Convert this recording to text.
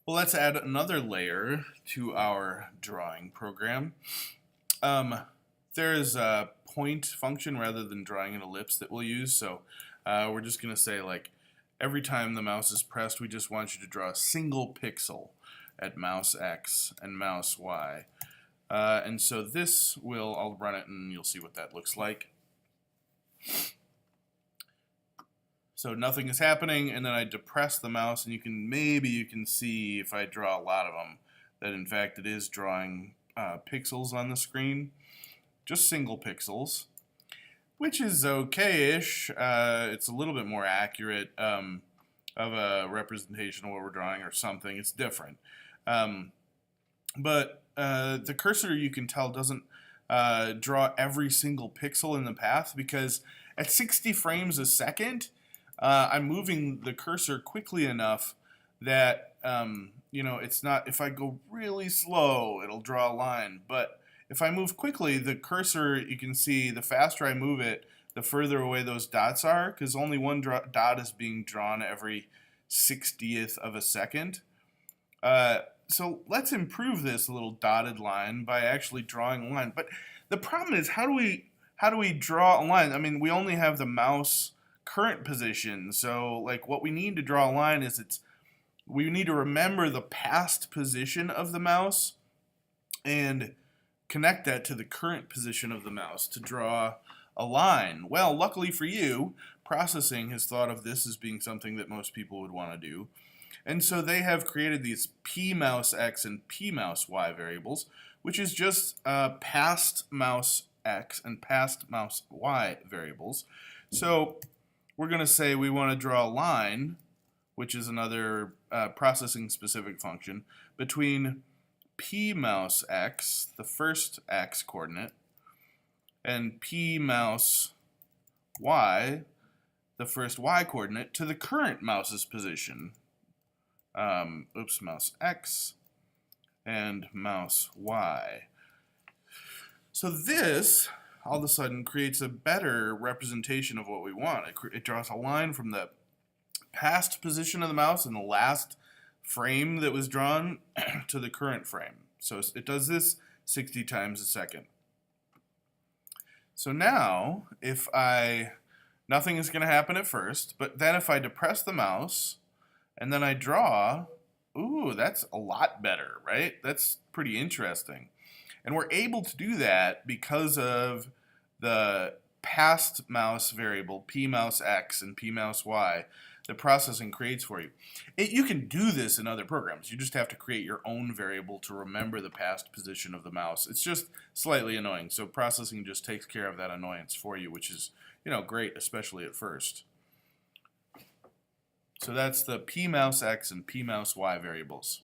Well, let's add another layer to our drawing program. Um, there is a point function rather than drawing an ellipse that we'll use. So we're just going to say, like, every time the mouse is pressed, we just want you to draw a single pixel at mouse X and mouse Y. And so this will, I'll run it and you'll see what that looks like. So nothing is happening, and then I depress the mouse, and maybe you can see if I draw a lot of them that in fact it is drawing pixels on the screen, just single pixels, which is okay-ish. It's a little bit more accurate of a representation of what we're drawing or something. It's different, but the cursor, you can tell, doesn't draw every single pixel in the path, because at 60 frames a second, I'm moving the cursor quickly enough that, it's not, if I go really slow, it'll draw a line. But if I move quickly, the cursor, you can see, the faster I move it, the further away those dots are, because only one dot is being drawn every 60th of a second. So let's improve this little dotted line by actually drawing a line. But the problem is, how do we draw a line? I mean, we only have the mouse current position. So, like, what we need to draw a line is we need to remember the past position of the mouse and connect that to the current position of the mouse to draw a line. Well, luckily for you, processing has thought of this as being something that most people would want to do. And so they have created these pmouse_x and pmouse_y variables, which is just past mouse x and past mouse y variables. So we're going to say we want to draw a line, which is another processing specific function, between pmouse_x, the first x coordinate, and pmouse_y, the first y coordinate, to the current mouse's position. Mouse x and mouse y. So this all of a sudden creates a better representation of what we want. It draws a line from the past position of the mouse in the last frame that was drawn to the current frame. So it does this 60 times a second. So now, nothing is going to happen at first, but then if I depress the mouse and then I draw, ooh, that's a lot better, right? That's pretty interesting. And we're able to do that because of the past mouse variable, pmouse_x and pmouse_y, that processing creates for you. You can do this in other programs. You just have to create your own variable to remember the past position of the mouse. It's just slightly annoying. So processing just takes care of that annoyance for you, which is, great, especially at first. So that's the pmouse_x and pmouse_y variables.